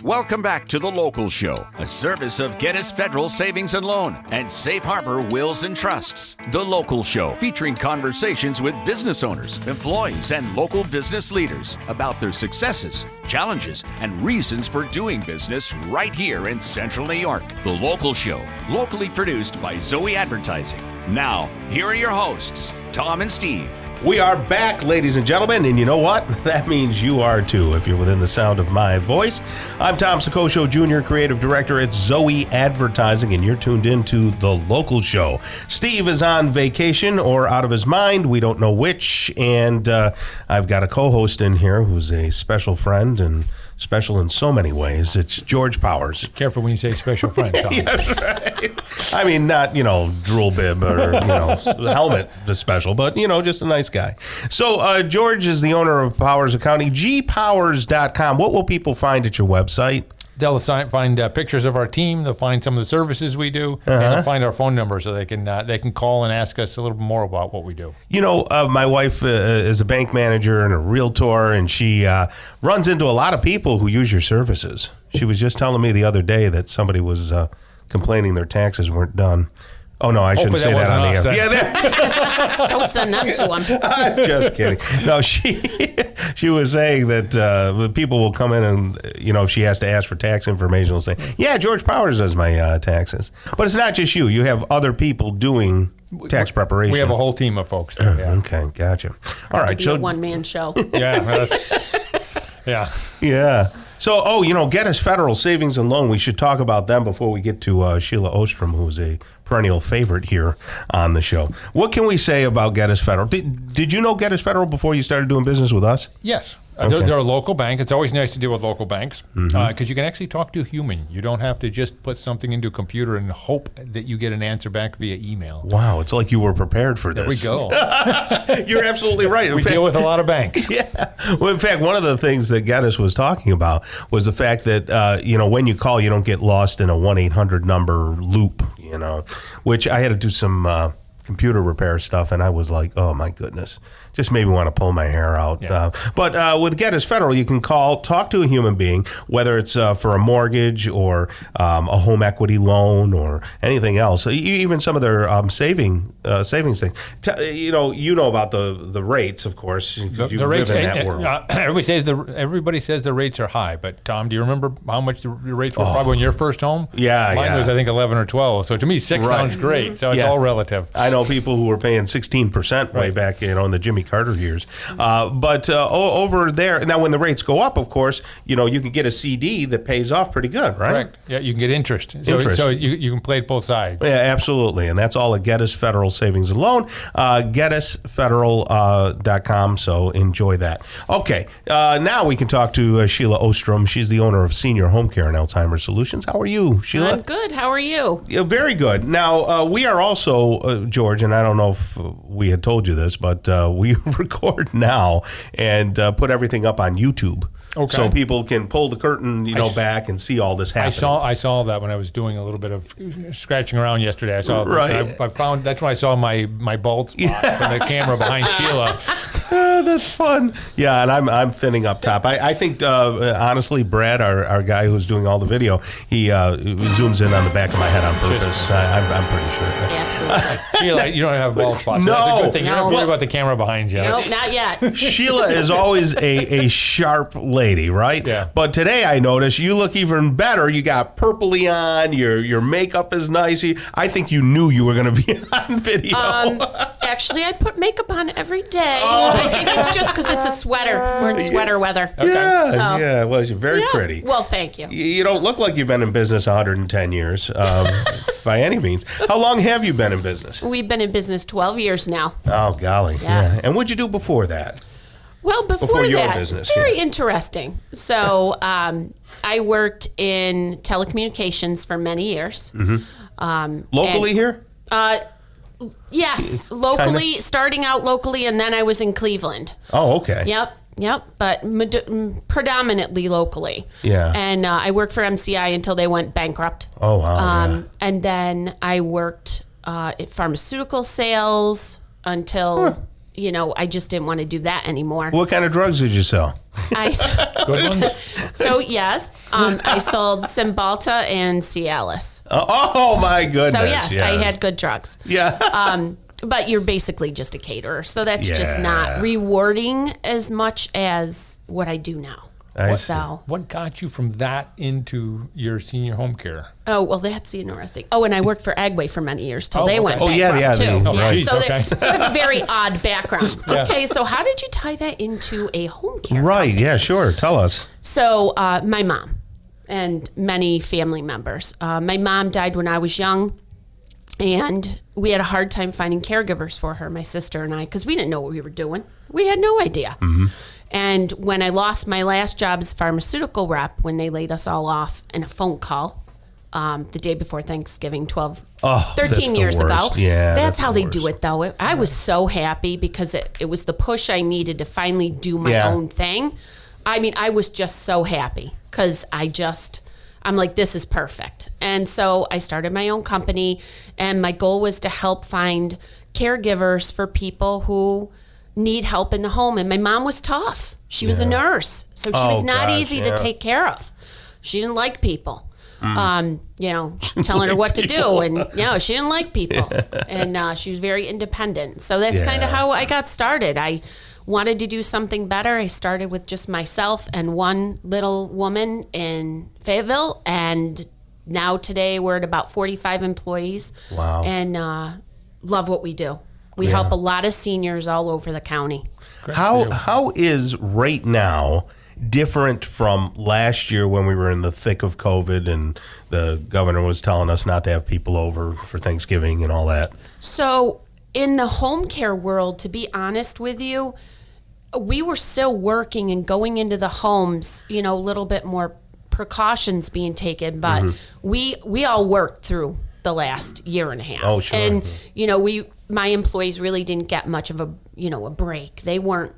Welcome back to The Local Show, a service of Geddes Federal Savings and Loan and Safe Harbor Wills and Trusts. The Local Show, featuring conversations with business owners, employees, and local business leaders about their successes, challenges, and reasons for doing business right here in Central New York. The Local Show, locally produced by Zoe Advertising. Now, here are your hosts, Tom and Steve. We are back, ladies and gentlemen, and you know what? That means you are too, if you're within the sound of my voice. I'm Tom Soccocio Jr., Creative Director at Zoe Advertising, and you're tuned in to The Local Show. Steve is on vacation or out of his mind, we don't know which, and I've got a co-host in here who's a special friend and special in so many ways. It's George Powers. Careful when you say special friend, Tom. Yes, right. I mean, not, drool bib or, helmet special, but, just a nice guy. So George is the owner of Powers Accounting, gpowers.com. What will people find at your website? They'll find pictures of our team. They'll find some of the services we do, and they'll find our phone number so they can call and ask us a little more about what we do. My wife is a bank manager and a realtor, and she runs into a lot of people who use your services. She was just telling me the other day that somebody was complaining their taxes weren't done. Oh, no, I shouldn't say that on the air. Yeah, don't send them to them. I'm just kidding. No, she was saying that people will come in and, if she has to ask for tax information, will say, yeah, George Powers does my taxes. But it's not just you. You have other people doing tax preparation. We have a whole team of folks there, yeah. Okay, gotcha. All right. So a one-man show. Yeah. Yeah. So, Geddes Federal Savings and Loan, we should talk about them before we get to Sheila Ohstrom, who's a perennial favorite here on the show. What can we say about Geddes Federal? Did you know Geddes Federal before you started doing business with us? Yes. Okay. They're a local bank. It's always nice to deal with local banks because you can actually talk to a human. You don't have to just put something into a computer and hope that you get an answer back via email. Wow, it's like you were prepared for this. There we go. You're absolutely right. We deal with a lot of banks. Yeah. Well, in fact, one of the things that Geddes was talking about was the fact that, when you call, you don't get lost in a 1-800 number loop, which I had to do some computer repair stuff, and I was like, oh, my goodness. Just made me want to pull my hair out. Yeah. But with Geddes Federal, you can talk to a human being, whether it's for a mortgage or a home equity loan or anything else. Even some of their savings things. You know about the rates, of course. The rates live in that world. Everybody says the rates are high, but Tom, do you remember how much the rates were probably in your first home? Yeah, Mine was, I think, 11 or 12. So to me, 6 sounds great. So it's all relative. I know people who were paying 16% way back, in the Jimmy Carter years. But over there, now when the rates go up, of course, you can get a CD that pays off pretty good, right? Correct. Yeah, you can get interest. So you can play it both sides. Yeah, absolutely. And that's all at Geddes Federal Savings and Loan, GeddesFederal.com. So enjoy that. Okay. Now we can talk to Sheila Ohstrom. She's the owner of Senior Home Care and Alzheimer Solutions. How are you, Sheila? I'm good. How are you? Yeah, very good. Now, we are also, George, and I don't know if we had told you this, but we record now and put everything up on YouTube. Okay. So people can pull the curtain, back and see all this happening. I saw that when I was doing a little bit of scratching around yesterday. I saw right. I found that's when I saw my bald spot from the camera behind Sheila. That's fun. Yeah, and I'm thinning up top. I think honestly, Brad, our guy who's doing all the video, he zooms in on the back of my head on purpose. I'm pretty sure. Absolutely. Sheila, you don't have a bald spot. So no, that's a good thing. You don't have to No. worry about the camera behind you. Nope, not yet. Sheila is always a sharp lady, right? Yeah. But today I noticed you look even better. You got purpley on. Your makeup is nice. I think you knew you were going to be on video. Actually, I put makeup on every day. I think it's just because it's a sweater. We're in sweater weather. Okay. Yeah, yeah. Well, you're very pretty. Well, thank you. You don't look like you've been in business 110 years by any means. How long have you been in business? We've been in business 12 years now. Oh, golly. Yes. Yeah. And what'd you do before that? Well, before your that, business, it's very interesting. So I worked in telecommunications for many years. Mm-hmm. Locally here? Yes, locally, starting out locally, and then I was in Cleveland. Oh, okay. Yep, but predominantly locally. Yeah. And I worked for MCI until they went bankrupt. Oh, wow. Yeah. And then I worked in pharmaceutical sales until, I just didn't want to do that anymore. What kind of drugs did you sell? Good ones? So yes, I sold Cymbalta and Cialis. Oh my goodness. So yes, I had good drugs. Yeah. But you're basically just a caterer, so that's just Yeah. not rewarding as much as what I do now. So, What got you from that into your senior home care? oh well, that's interesting. Oh, and I worked for Agway for many years till Oh, they okay. went Oh, yeah, bankrupt yeah, too. they- Oh, geez, So, okay. so I have a very odd background. Yeah. Okay, so how did you tie that into a home care? Right. Yeah, sure. Tell us. So my mom and many family members. My mom died when I was young, and we had a hard time finding caregivers for her, my sister and I, because we didn't know what we were doing. We had no idea. And when I lost my last job as pharmaceutical rep, when they laid us all off in a phone call the day before Thanksgiving, 13 that's the years ago. worst. Yeah, that's how the they do it, though. I was so happy because it was the push I needed to finally do my Yeah. own thing. I mean, I was just so happy because I'm like, this is perfect. And so I started my own company, and my goal was to help find caregivers for people who need help in the home. And my mom was tough. She was a nurse, so she was not easy to take care of. She didn't like people. Telling her what to do, and she didn't like people, and she was very independent. So that's kind of how I got started. I wanted to do something better. I started with just myself and one little woman in Fayetteville, and now today we're at about 45 employees. Wow. And love what we do. We help a lot of seniors all over the county. How is right now different from last year when we were in the thick of COVID and the governor was telling us not to have people over for Thanksgiving and all that? So in the home care world, to be honest with you, we were still working and going into the homes, a little bit more precautions being taken, but we all worked through the last year and a half. Oh, sure. And, my employees really didn't get much of a break. They weren't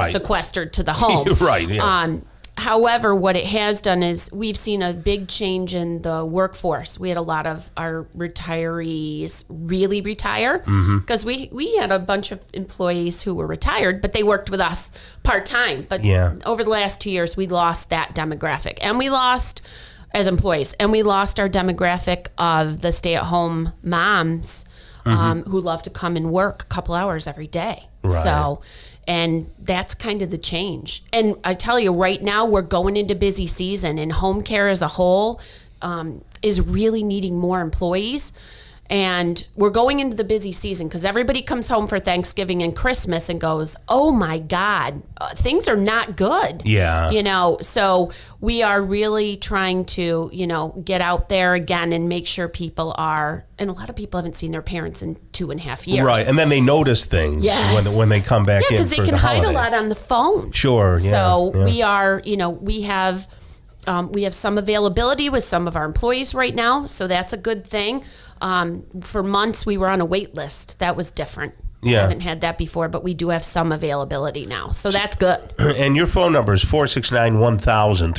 sequestered to the home. Right, yes. However, what it has done is we've seen a big change in the workforce. We had a lot of our retirees really retire because we had a bunch of employees who were retired, but they worked with us part-time. But over the last 2 years, we lost that demographic. And we lost, as employees, and we lost our demographic of the stay-at-home moms who love to come and work a couple hours every day. Right. So... and that's kind of the change. And I tell you, right now, we're going into busy season, and home care as a whole is really needing more employees. And we're going into the busy season because everybody comes home for Thanksgiving and Christmas and goes, oh my God, things are not good. Yeah. So we are really trying to, get out there again and make sure people are, and a lot of people haven't seen their parents in 2.5 years. Right. And then they notice things when they come back in. Yeah, because they can hide a lot on the phone. Sure. Yeah. So we are, we have some availability with some of our employees right now. So that's a good thing. For months, we were on a wait list. That was different. Yeah. I haven't had that before, but we do have some availability now. So that's good. And your phone number is 469-1000,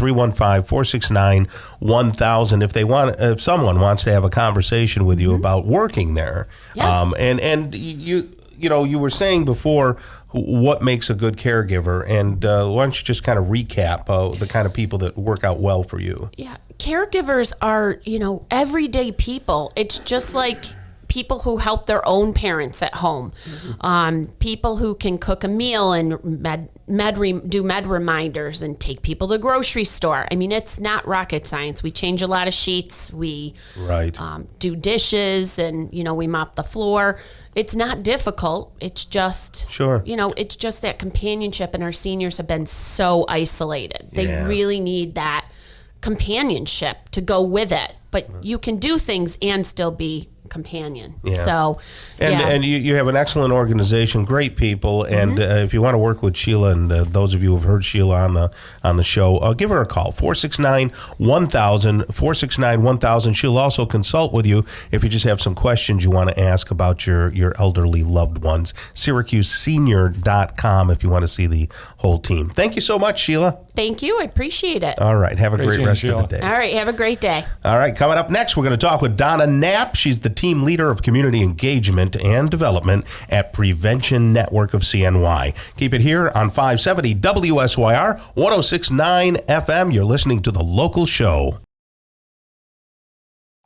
315-469-1000. If someone wants to have a conversation with you about working there. Yes. And you were saying before what makes a good caregiver, and why don't you just kind of recap the kind of people that work out well for you? Yeah. Caregivers are, everyday people. It's just like people who help their own parents at home, people who can cook a meal and do med reminders and take people to the grocery store. I mean, it's not rocket science. We change a lot of sheets. We do dishes, and, we mop the floor. It's not difficult. It's just, it's just that companionship, and our seniors have been so isolated. They really need that companionship to go with it. But you can do things and still be companion. Yeah. So, and you have an excellent organization, great people, and if you want to work with Sheila, and those of you who have heard Sheila on the show, give her a call, 469-1000, 469-1000. She'll also consult with you if you just have some questions you want to ask about your elderly loved ones. SyracuseSenior.com if you want to see the whole team. Thank you so much, Sheila. Thank you. I appreciate it. All right. Have a great rest of the day. All right. Have a great day. All right. Coming up next, we're going to talk with Donna Knapp. She's the Team Leader of Community Engagement and Development at Prevention Network of CNY. Keep it here on 570 WSYR 106.9 FM. You're listening to The Local Show.